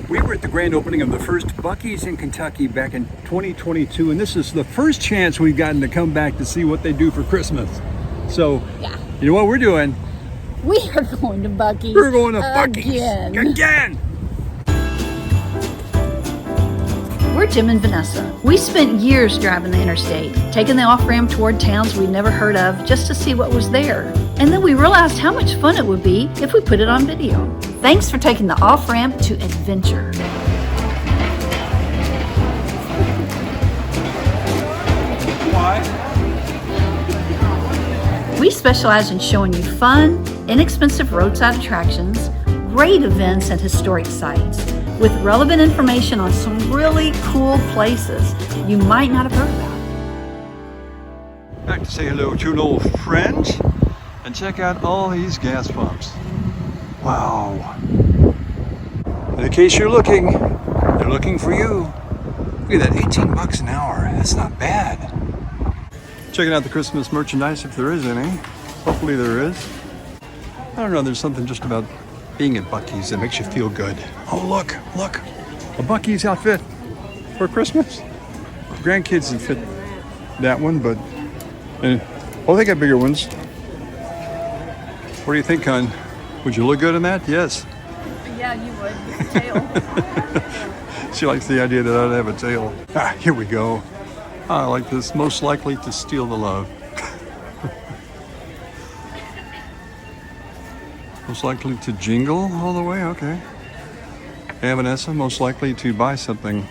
We were at the grand opening of the first Buc-Ee's in Kentucky back in 2022, and this is the first chance we've gotten to come back to see what they do for Christmas. So, you know what we're doing? We are going to Buc-Ee's. We're going to Buc-Ee's again. We're Jim and Vanessa. We spent years driving the interstate, taking the off-ramp toward towns we'd never heard of just to see what was there. And then we realized how much fun it would be if we put it on video. Thanks for taking the off-ramp to adventure. We specialize in showing you fun, inexpensive roadside attractions, great events and historic sites, with relevant information on some really cool places you might not have heard about. Back to say hello to an old friend and check out all these gas pumps. Wow. In case you're looking, they're looking for you. Look at that, 18 bucks an hour. That's not bad. Checking out the Christmas merchandise if there is any. Hopefully there is. I don't know, there's something just about being at Buc-Ee's that makes you feel good. Oh, look, a Buc-Ee's outfit for Christmas. Grandkids can fit that one, but they got bigger ones. What do you think, hon? Would you look good in that? Yes. Yeah, you would, with the tail. She likes the idea that I'd have a tail. Here we go. I like this. Most likely to steal the love. Most likely to jingle all the way? Okay. And Vanessa, most likely to buy something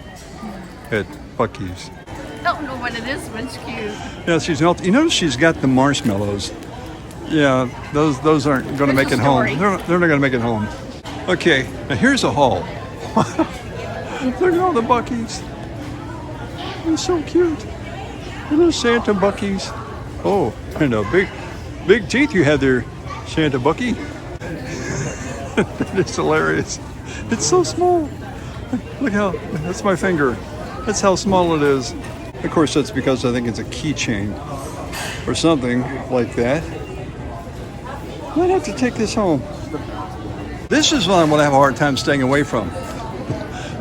at Buc-Ee's. I don't know what it is, but it's cute. Yeah, she's healthy. You notice she's got the marshmallows. Yeah, those aren't going to make it home. They're not going to make it home. Okay, now here's a haul. Look at all the Buc-Ee's. It's so cute. Little Santa Buc-Ee's. Oh, and big teeth you have there, Santa Buc-Ee. It's hilarious. It's so small. Look how, that's my finger. That's how small it is. Of course, that's because I think it's a keychain or something like that. I might have to take this home. This is what I'm going to have a hard time staying away from.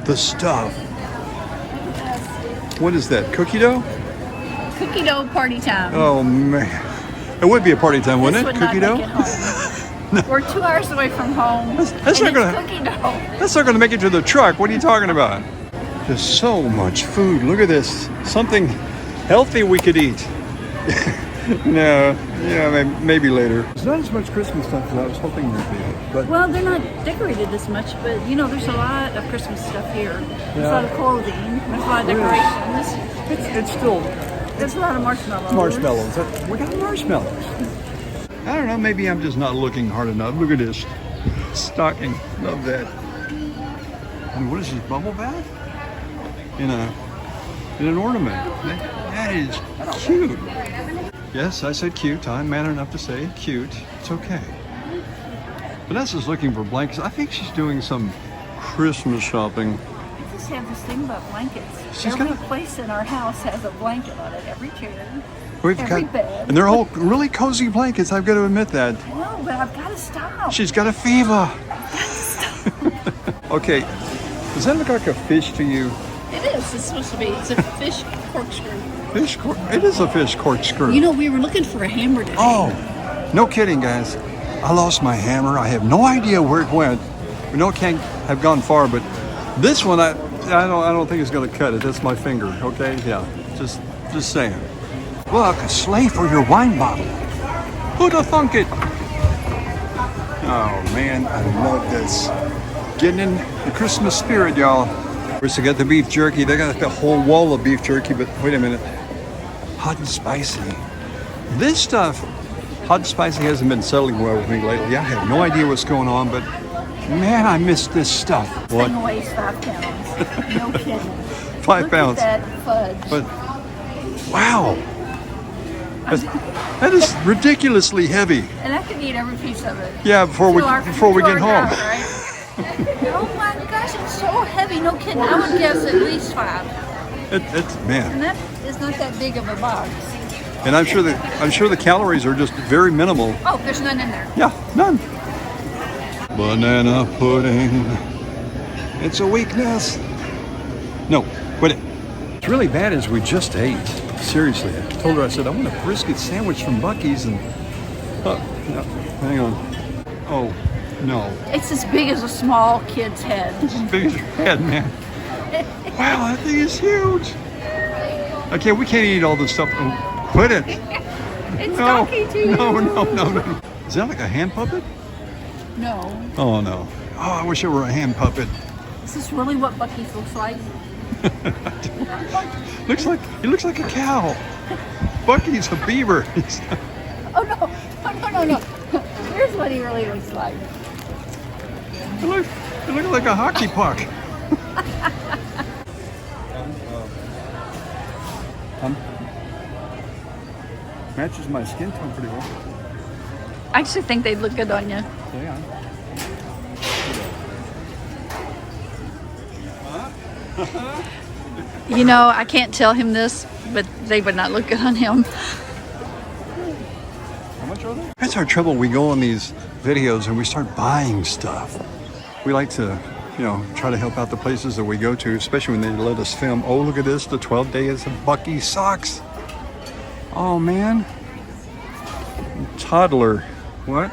The stuff. What is that, cookie dough? Cookie dough party time. Oh, man. It would be a party time, wouldn't it? Cookie dough? No. We're 2 hours away from home. That's not gonna, cookie dough. That's not going to make it to the truck. What are you talking about? There's so much food. Look at this. Something healthy we could eat. No, yeah, maybe later. There's not as much Christmas stuff as I was hoping there'd be. But well, they're not decorated as much, but you know, there's a lot of Christmas stuff here. There's a lot of clothing. There's a lot of decorations. It's still. There's a lot of marshmallows. Marshmallows. We got marshmallows. I don't know. Maybe I'm just not looking hard enough. Look at this stocking. Love that. And what is this, bubble bath? In an ornament. That is cute. Yes, I said cute. I'm man enough to say cute. It's okay. Vanessa's looking for blankets. I think she's doing some Christmas shopping. I just have this thing about blankets. Every place in our house has a blanket on it. Every chair. Every bed. And they're all really cozy blankets. I've got to admit that. No, but I've got to stop. She's got a fever. I've got to stop. Okay. Does that look like a fish to you? It is. It's supposed to be. It's a fish corkscrew. It is a fish corkscrew. You know, we were looking for a hammer today. Oh, no kidding, guys. I lost my hammer. I have no idea where it went. We know it can't have gone far, but this one, I don't think it's going to cut it. That's my finger. Okay, yeah. Just saying. Look, a sleigh for your wine bottle. Who'd have thunk it? Oh man, I love this. Getting in the Christmas spirit, y'all. Of course, they got the beef jerky. They got the whole wall of beef jerky, but wait a minute. Hot and spicy. This stuff, hot and spicy, hasn't been settling well with me lately. I have no idea what's going on, but man, I miss this stuff. What? Thing weighs 5 pounds. No kidding. 5 pounds. Look at that fudge. But wow. That is ridiculously heavy. And I could eat every piece of it. Yeah, before we get home. Drive, right? Oh my gosh, it's so heavy. No kidding. I would guess at least 5. It's man. And that is not that big of a box. And I'm sure the calories are just very minimal. Oh, there's none in there. Yeah, none. Banana pudding It's a weakness. No, quit it. What's really bad is we just ate. Seriously, I told her, I said, I want a brisket sandwich from Buc-Ee's, and no, hang on. Oh, no. It's as big as a small kid's head. It's as big as your head, man. Wow, that thing is huge. Okay, we can't eat all this stuff. Oh, quit it. It's talking to you. No. Is that like a hand puppet? No. Oh, no. Oh, I wish it were a hand puppet. Is this really what Buc-ee's looks like? He looks like a cow. Buc-ee's a beaver. Oh, no. Here's what he really looks like. He looks like a hockey puck. Matches my skin tone pretty well. I actually think they'd look good on you. Yeah. You know, I can't tell him this, but they would not look good on him. How much are they? That's our trouble. We go on these videos and we start buying stuff. We like to, try to help out the places that we go to, especially when they let us film. Oh, look at this, the 12 days of Buc-Ee's socks. Oh, man. Toddler. What?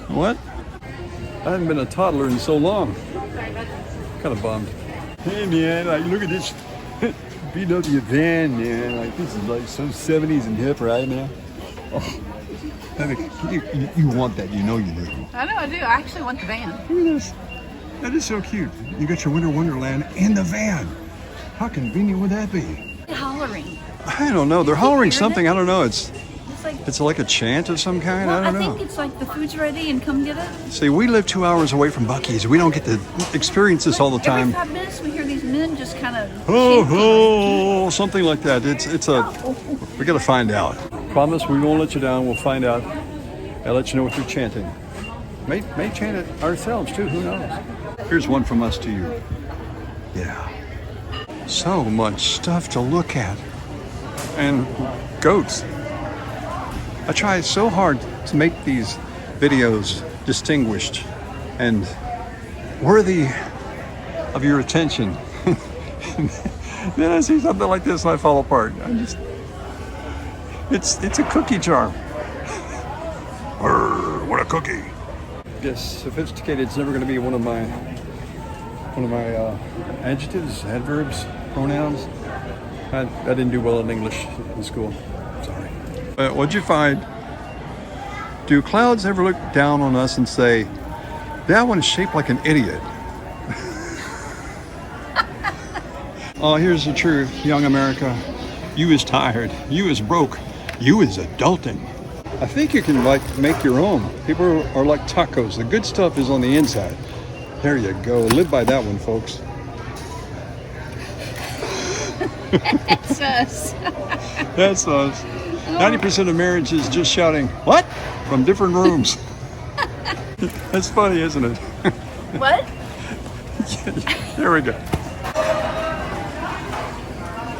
What? I haven't been a toddler in so long. Kind of bummed. Hey, man, look at this VW van, man. This is like so 70s and hip, right, man? Oh. You want that, you know you do. I know I do. I actually want the van. Look at this. That is so cute. You got your winter wonderland in the van. How convenient would that be? They're hollering. I don't know. They're hollering something. I don't know. It's It's like a chant of some kind. Well, I don't know. I think it's like the food's ready and come get it. See, we live 2 hours away from Buc-Ee's. We don't get to experience this all the time. Every 5 minutes we hear these men just kind of Oh, something like that. We got to find out. Promise we won't let you down. We'll find out. I'll let you know what they're chanting. May chant it ourselves too. Who knows? Here's one from us to you. Yeah. So much stuff to look at. And goats. I try so hard to make these videos distinguished and worthy of your attention. Then I see something like this and I fall apart. It's a cookie jar. Arr, what a cookie. Yes, sophisticated is never going to be one of my adjectives, adverbs, pronouns. I didn't do well in English in school. Sorry. What'd you find? Do clouds ever look down on us and say, that one is shaped like an idiot? Oh, here's the truth, young America. You is tired. You is broke. You is adulting. I think you can make your own. People are like tacos. The good stuff is on the inside. There you go. Live by that one, folks. That's us. That's us. 90% of marriage is just shouting, what? From different rooms. That's funny, isn't it? What? There we go.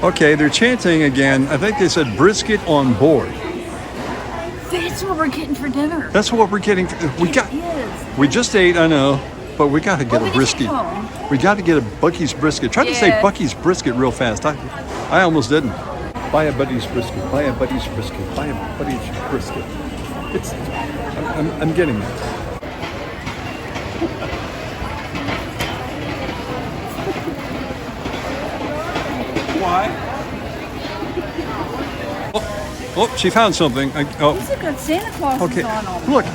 Okay, they're chanting again. I think they said brisket on board. That's what we're getting for dinner. That's what we're getting. We just ate, I know, but we got to get a brisket. We got to get a Buc-Ee's brisket. Try to say Buc-Ee's brisket real fast. I almost didn't. Buy a Buddy's brisket. Buy a Buddy's brisket. Buy a Buddy's brisket. I'm getting it. Why? Oh, she found something. These are good. Santa Claus is on them. Look.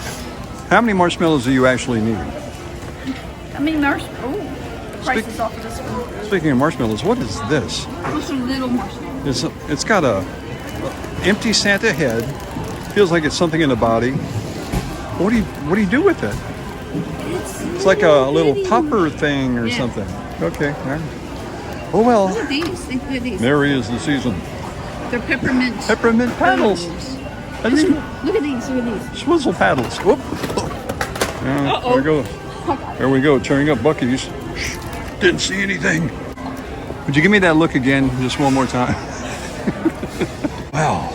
How many marshmallows do you actually need? I mean, price is off this one. Speaking of marshmallows, what is this? Those are little marshmallows. It's got a empty Santa head. Feels like it's something in the body. What do you do with it? It's like a little popper thing or something. Okay. All right. Oh well. Look at these. Look at these. Merry is the season. They're peppermint. Peppermint paddles. Look at these. Look at these. Swizzle paddles. Whoop. There we go. There we go. Tearing up Buc-Ee's. Didn't see anything. Would you give me that look again, just one more time? Wow.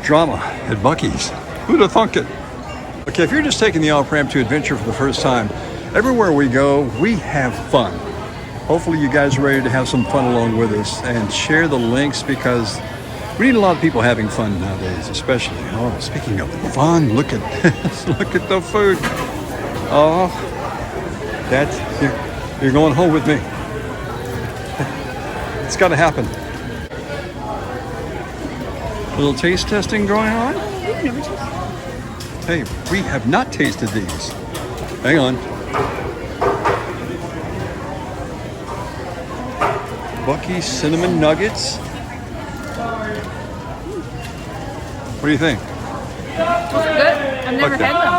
Drama at Buc-Ee's. Who'd have thunk it? Okay, if you're just taking the off-ramp to adventure for the first time, Everywhere we go, we have fun. Hopefully you guys are ready to have some fun along with us and share the links because we need a lot of people having fun nowadays, especially. Oh, speaking of fun, look at this. Look at the food. Oh, that's, you're going home with me. It's got to happen. A little taste testing going on. Hey, we have not tasted these. Hang on. Buc-Ee'S cinnamon nuggets. What do you think? Those are good. I've never Okay. had them.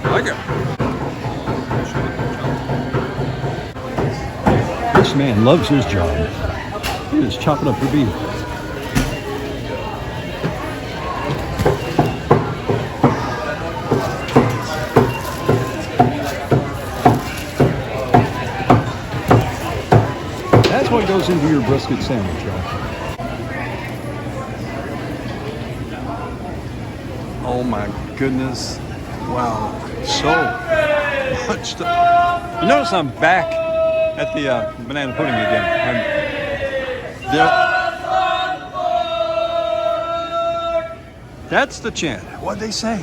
I like it. This man loves his job. He is chopping up the beef. That's what goes into your brisket sandwich, right? Oh my goodness. Wow. So much stuff. You notice I'm back at the banana pudding again. That's the chant. What'd they say?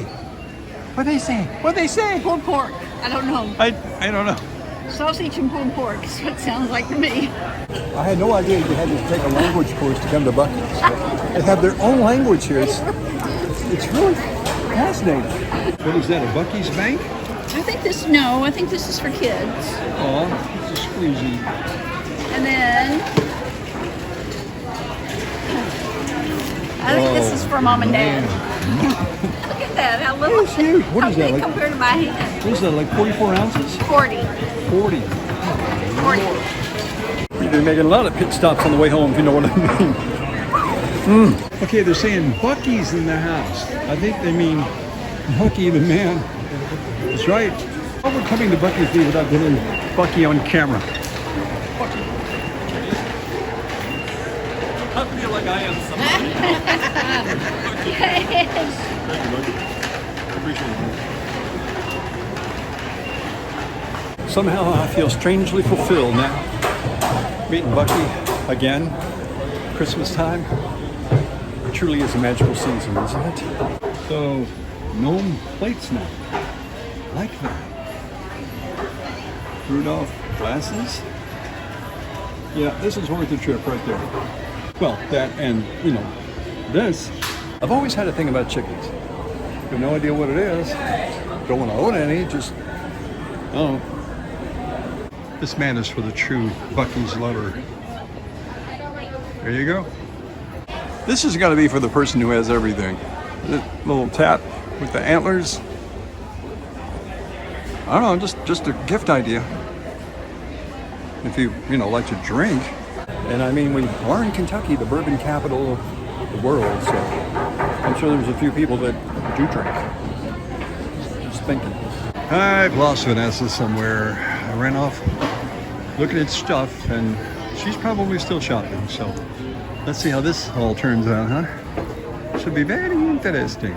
What'd they say? What'd they say? Pulled pork. I don't know. I don't know. Sausage and pulled pork is what it sounds like to me. I had no idea you had to take a language course to come to Buc-Ee's. They have their own language here. It's really fascinating. What is that, a Buc-Ee's bank? I think this is for kids. Oh, it's a squeezy. And then I think this is for mom and dad. Look at that, how little That's huge. What how is that, big like- compared to my hand. What is that, like 44 ounces? 40. 40. 40. You've been making a lot of pit stops on the way home, if you know what I mean. Okay, they're saying Buc-Ee's in the house. I think they mean Buc-Ee the man. That's right. How would coming to Buc-Ee's be without getting Buc-Ee on camera? I feel like I am somebody. Thank you, Buc-Ee. Appreciate it. Somehow I feel strangely fulfilled now. Meeting Buc-Ee again, Christmas time. It truly is a magical season, isn't it? So, gnome plates now. Like that. Rudolph glasses. Yeah, this is worth the trip right there. Well, that and, this. I've always had a thing about chickens. Have no idea what it is. Don't want to own any, just, I don't know. This man is for the true Buc-Ee's lover. There you go. This has got to be for the person who has everything. The little tap with the antlers. I don't know, just a gift idea. If you like to drink. And I mean, we are in Kentucky, the bourbon capital of the world, so I'm sure there's a few people that do drink. Just thinking. I've lost Vanessa somewhere. I ran off looking at stuff, and she's probably still shopping, so let's see how this all turns out, huh? Should be very interesting.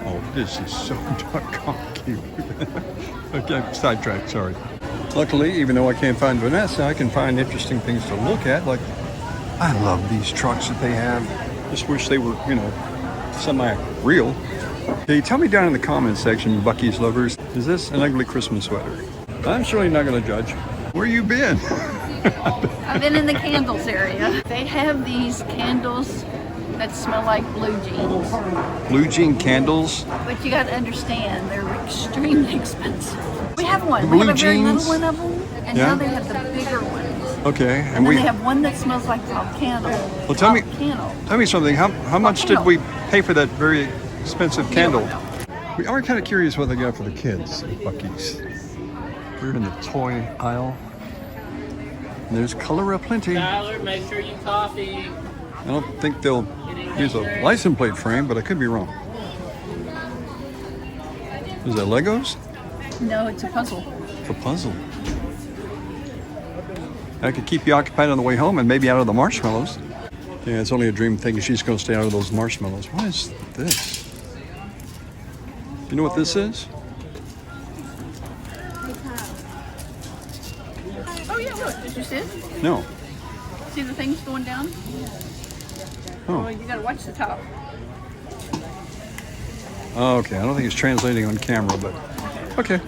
Oh, this is so doggone cute. Okay, sidetracked, sorry. Luckily, even though I can't find Vanessa, I can find interesting things to look at. Like, I love these trucks that they have. Just wish they were, semi-real. Hey, tell me down in the comments section, Buc-Ee's lovers, is this an ugly Christmas sweater? I'm surely not going to judge. Where you been? I've been in the candles area. They have these candles that smell like blue jeans. Blue jean candles? But you got to understand, they're extremely expensive. We have one. The We have blue a very jeans? little one of them, and Yeah. now they have the bigger ones. Okay, And then they have one that smells like volcano. Well, tell me something. How much did we pay for that very expensive candle? We are kind of curious what they got for the kids at Buc-Ee's. We're in the toy aisle. And there's color aplenty. Tyler, make sure you coffee. I don't think they'll use a license plate frame, but I could be wrong. Is that Legos? No, it's a puzzle. It's a puzzle. That could keep you occupied on the way home and maybe out of the marshmallows. Yeah, it's only a dream thinking she's going to stay out of those marshmallows. What is this? You know what this is? Oh yeah, look, did you see it? No. See the things going down? Oh. Oh, you gotta watch the top. Okay, I don't think it's translating on camera, but okay.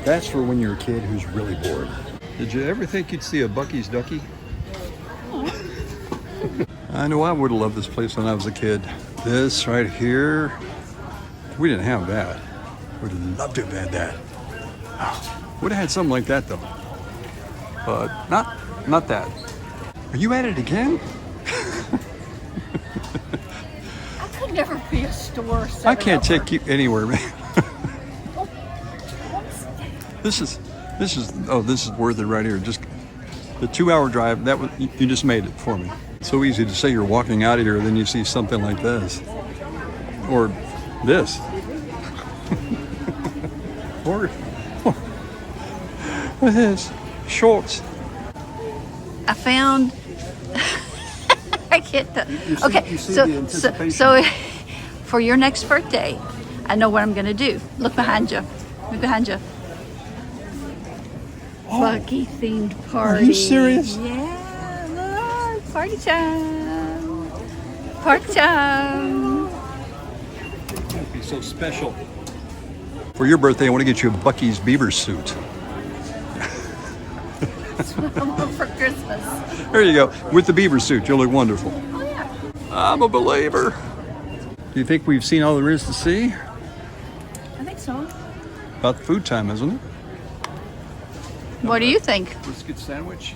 That's for when you're a kid who's really bored. Did you ever think you'd see a Buc-Ee's ducky? I know I would have loved this place when I was a kid. This right here, we didn't have that. Would have loved to have had that. Would have had something like that though. But not that. Are you at it again? I could never be a store. I can't take you anywhere, man. This is worth it right here. Just the 2-hour drive. That was you just made it for me. It's so easy to say you're walking out of here, then you see something like this, or this, or what is shorts. I found. I can't. Okay, so for your next birthday, I know what I'm gonna do. Look behind you. Look behind you. Oh. Buc-ee themed party. Are you serious? Yeah, look, party time. Party time. That'd be so special. For your birthday, I want to get you a Buc-ee's beaver suit. That's what I want for Christmas. There you go. With the beaver suit, you'll look wonderful. Oh yeah. I'm a believer. Do you think we've seen all there is to see? I think so. About food time, isn't it? What do you think? Brisket sandwich.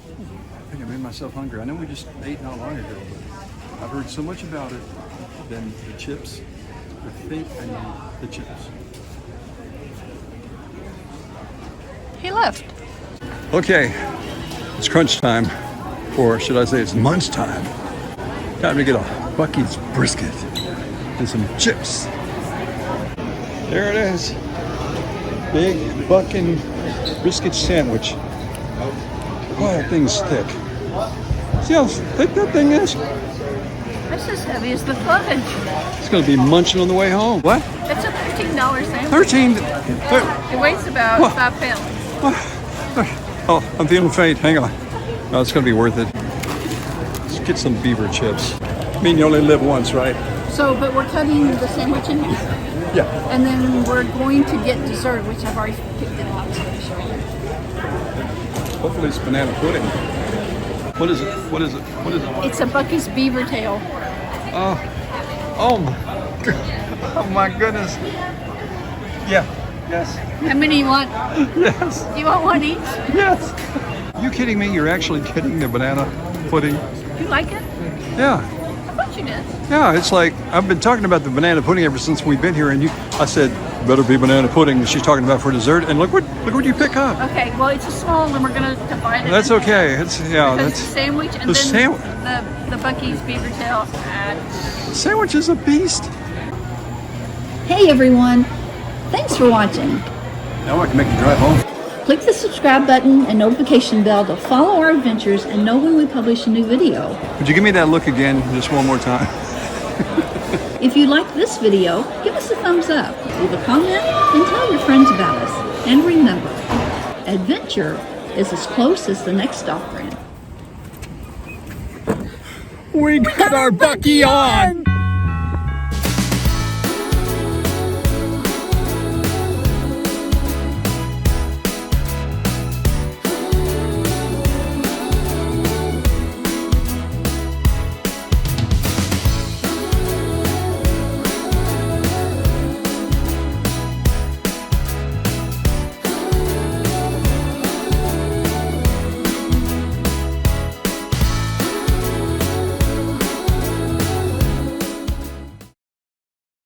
I think I made myself hungry. I know we just ate not long ago, but I've heard so much about it. Then the chips. I think I need the chips. He left. Okay, it's crunch time, or should I say it's munch time. Time to get a Buc-ee's brisket and some chips. There it is. Big bucking brisket sandwich. Wow, that thing's thick. See how thick that thing is? That's as heavy as the fudge. It's gonna be munching on the way home. What? It's a $13 sandwich. 13. It weighs about What? 5 pounds. Oh, I'm feeling faint. Hang on. No, it's gonna be worth it. Let's get some beaver chips. I mean, you only live once, right? So, but we're cutting the sandwich in half. Yeah. And then we're going to get dessert, which I've already picked it out. So I'll show you. Hopefully it's banana pudding. What is it? What is it? What is it? It's a Buc-ee's beaver tail. Oh my goodness. Yeah. Yes. How many you want? Yes. Do you want one each? Yes. You kidding me? You're actually getting the banana pudding? You like it? Yeah. I thought you did. Yeah, it's like I've been talking about the banana pudding ever since we've been here, and I said better be banana pudding that she's talking about for dessert, and look what you pick up. Okay, well it's a small, and we're gonna divide it. That's okay. It's Because that's the sandwich and the then the Buc-ee's beaver tail. the sandwich is a beast. Hey everyone, thanks for watching. Now I can make the drive home. Click the subscribe button and notification bell to follow our adventures and know when we publish a new video. Would you give me that look again, just one more time? If you like this video, give us a thumbs up, leave a comment, and tell your friends about us. And remember, adventure is as close as the next off-ramp. We got our Buc-ee on!